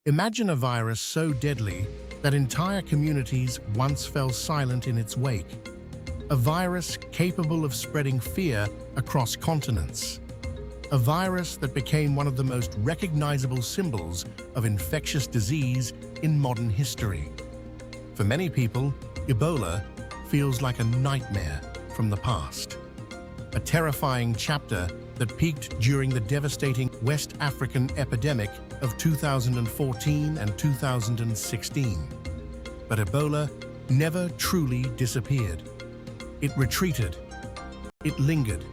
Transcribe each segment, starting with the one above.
Imagine a virus so deadly that entire communities once fell silent in its wake. A virus capable of spreading fear across continents. A virus that became one of the most recognizable symbols of infectious disease in modern history. For many people, Ebola feels like a nightmare from the past. A terrifying chapter that peaked during the devastating West African epidemic of 2014 and 2016. But Ebola never truly disappeared. It retreated. It lingered.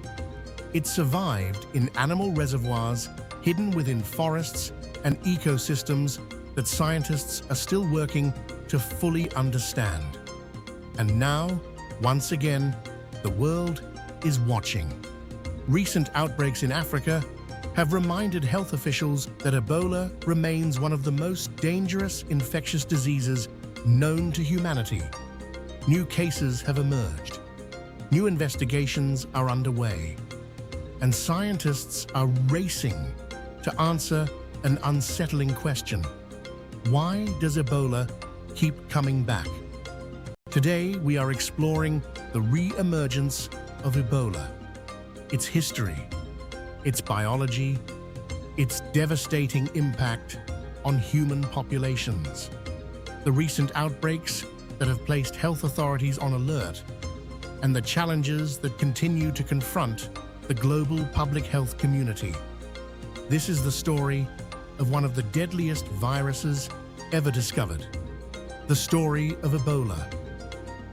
It survived in animal reservoirs hidden within forests and ecosystems that scientists are still working to fully understand. And now, once again, the world is watching. Recent outbreaks in Africa have reminded health officials that Ebola remains one of the most dangerous infectious diseases known to humanity. New cases have emerged. New investigations are underway. And scientists are racing to answer an unsettling question. Why does Ebola keep coming back? Today, we are exploring the re-emergence of Ebola. Its history, its biology, its devastating impact on human populations. The recent outbreaks that have placed health authorities on alert, and the challenges that continue to confront the global public health community. This is the story of one of the deadliest viruses ever discovered. The story of Ebola.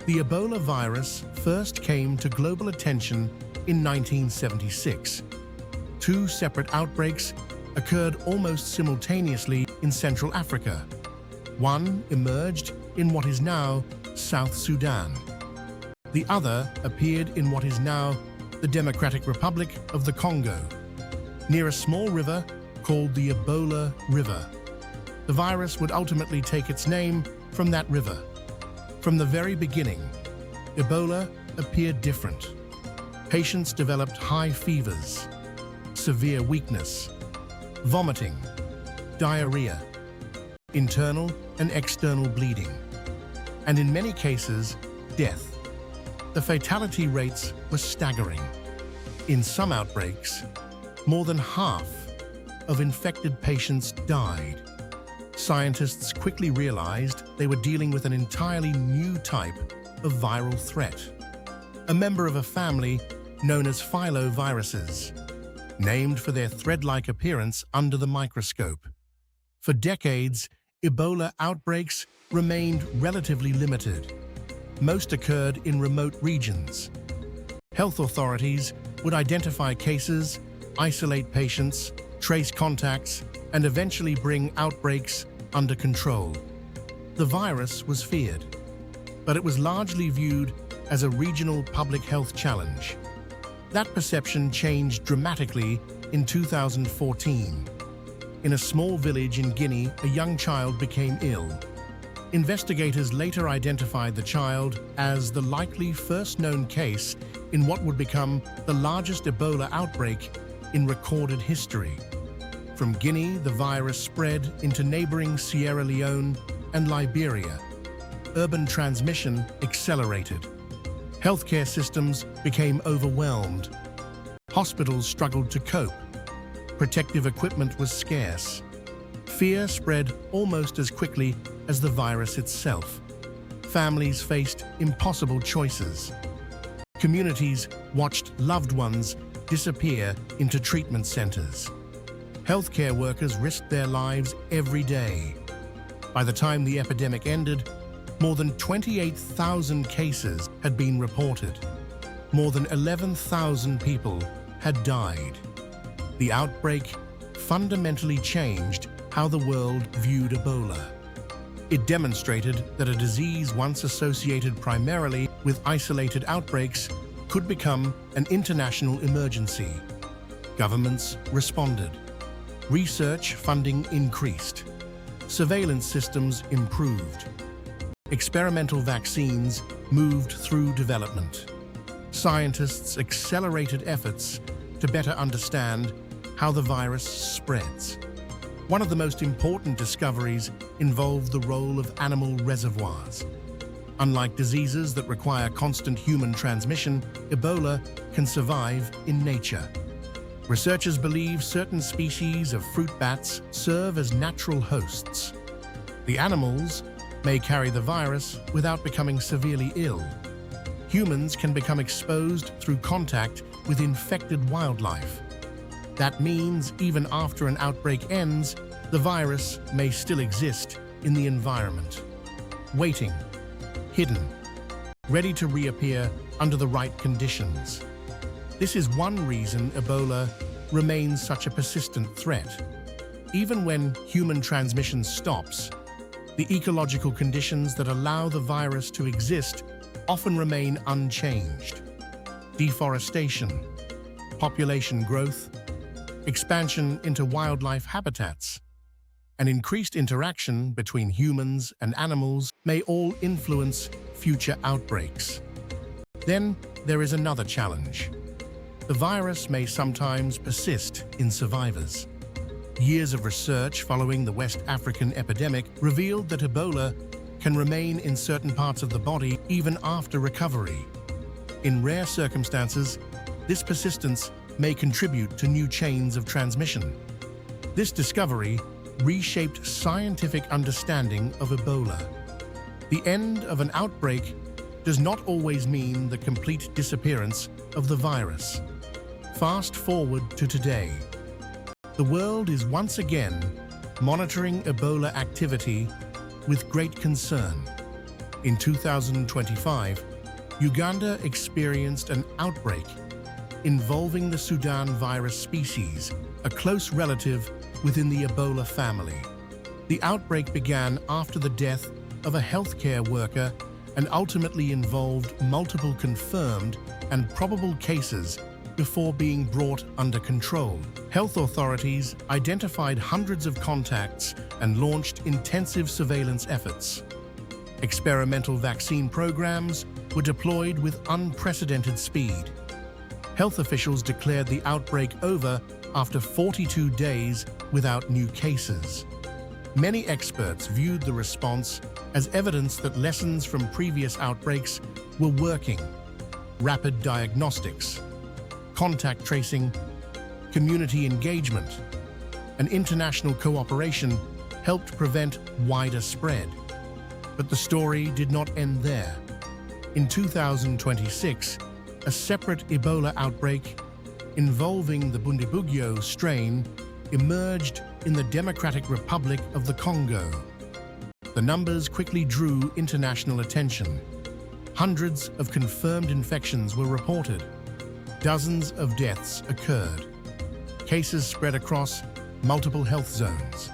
The Ebola virus first came to global attention in 1976. Two separate outbreaks occurred almost simultaneously in Central Africa. One emerged in what is now South Sudan. The other appeared in what is now the Democratic Republic of the Congo, near a small river called the Ebola River. The virus would ultimately take its name from that river. From the very beginning, Ebola appeared different. Patients developed high fevers, severe weakness, vomiting, diarrhea, internal and external bleeding, and in many cases, death. The fatality rates were staggering. In some outbreaks, more than half of infected patients died. Scientists quickly realized they were dealing with an entirely new type of viral threat. A member of a family known as filoviruses, named for their thread-like appearance under the microscope. For decades, Ebola outbreaks remained relatively limited. Most occurred in remote regions. Health authorities would identify cases, isolate patients, trace contacts, and eventually bring outbreaks under control. The virus was feared, but it was largely viewed as a regional public health challenge. That perception changed dramatically in 2014. In a small village in Guinea, a young child became ill. Investigators later identified the child as the likely first known case in what would become the largest Ebola outbreak in recorded history. From Guinea, the virus spread into neighboring Sierra Leone and Liberia. Urban transmission accelerated. Healthcare systems became overwhelmed. Hospitals struggled to cope. Protective equipment was scarce. Fear spread almost as quickly as the virus itself. Families faced impossible choices. Communities watched loved ones disappear into treatment centers. Healthcare workers risked their lives every day. By the time the epidemic ended, more than 28,000 cases had been reported. More than 11,000 people had died. The outbreak fundamentally changed how the world viewed Ebola. It demonstrated that a disease once associated primarily with isolated outbreaks could become an international emergency. Governments responded. Research funding increased. Surveillance systems improved. Experimental vaccines moved through development. Scientists accelerated efforts to better understand how the virus spreads. One of the most important discoveries involved the role of animal reservoirs. Unlike diseases that require constant human transmission, Ebola can survive in nature. Researchers believe certain species of fruit bats serve as natural hosts. The animals may carry the virus without becoming severely ill. Humans can become exposed through contact with infected wildlife. That means even after an outbreak ends, the virus may still exist in the environment, waiting, hidden, ready to reappear under the right conditions. This is one reason Ebola remains such a persistent threat. Even when human transmission stops, the ecological conditions that allow the virus to exist often remain unchanged. Deforestation, population growth, expansion into wildlife habitats, and increased interaction between humans and animals may all influence future outbreaks. Then there is another challenge. The virus may sometimes persist in survivors. Years of research following the West African epidemic revealed that Ebola can remain in certain parts of the body even after recovery. In rare circumstances, this persistence may contribute to new chains of transmission. This discovery reshaped scientific understanding of Ebola. The end of an outbreak does not always mean the complete disappearance of the virus. Fast forward to today. The world is once again monitoring Ebola activity with great concern. In 2025, Uganda experienced an outbreak involving the Sudan virus species, a close relative within the Ebola family. The outbreak began after the death of a healthcare worker and ultimately involved multiple confirmed and probable cases before being brought under control. Health authorities identified hundreds of contacts and launched intensive surveillance efforts. Experimental vaccine programs were deployed with unprecedented speed. Health officials declared the outbreak over after 42 days without new cases. Many experts viewed the response as evidence that lessons from previous outbreaks were working. Rapid diagnostics, contact tracing, community engagement, and international cooperation helped prevent wider spread. But the story did not end there. In 2026, a separate Ebola outbreak involving the Bundibugyo strain emerged in the Democratic Republic of the Congo. The numbers quickly drew international attention. Hundreds of confirmed infections were reported. Dozens of deaths occurred. Cases spread across multiple health zones.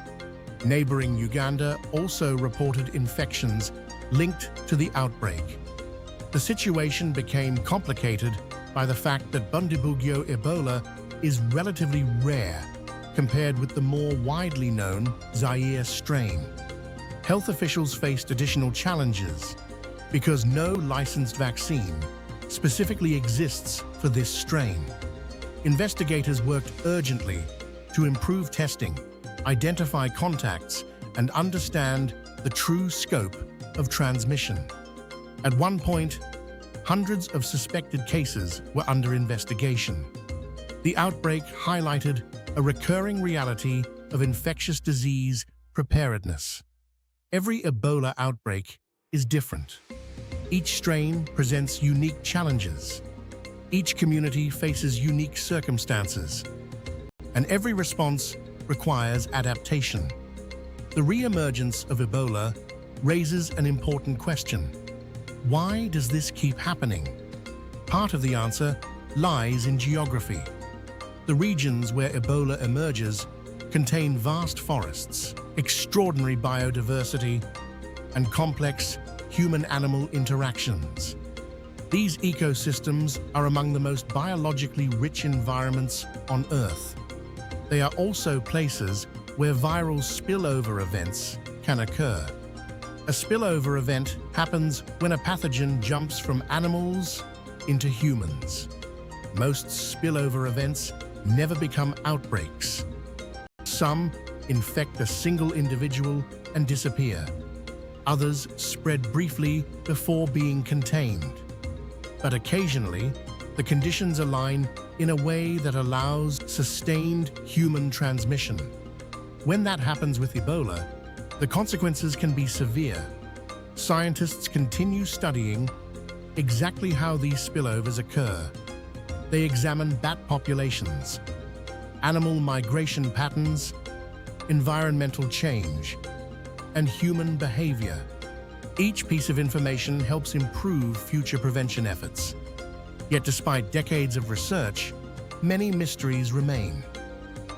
Neighboring Uganda also reported infections linked to the outbreak. The situation became complicated by the fact that Bundibugyo Ebola is relatively rare compared with the more widely known Zaire strain. Health officials faced additional challenges because no licensed vaccine specifically exists for this strain. Investigators worked urgently to improve testing, identify contacts, and understand the true scope of transmission. At one point, hundreds of suspected cases were under investigation. The outbreak highlighted a recurring reality of infectious disease preparedness. Every Ebola outbreak is different. Each strain presents unique challenges. Each community faces unique circumstances, and every response requires adaptation. The reemergence of Ebola raises an important question. Why does this keep happening? Part of the answer lies in geography. The regions where Ebola emerges contain vast forests, extraordinary biodiversity, and complex human-animal interactions. These ecosystems are among the most biologically rich environments on Earth. They are also places where viral spillover events can occur. A spillover event happens when a pathogen jumps from animals into humans. Most spillover events never become outbreaks. Some infect a single individual and disappear. Others spread briefly before being contained. But occasionally, the conditions align in a way that allows sustained human transmission. When that happens with Ebola, the consequences can be severe. Scientists continue studying exactly how these spillovers occur. They examine bat populations, animal migration patterns, environmental change, and human behavior. Each piece of information helps improve future prevention efforts. Yet despite decades of research, many mysteries remain,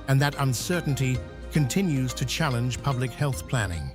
and that uncertainty continues to challenge public health planning.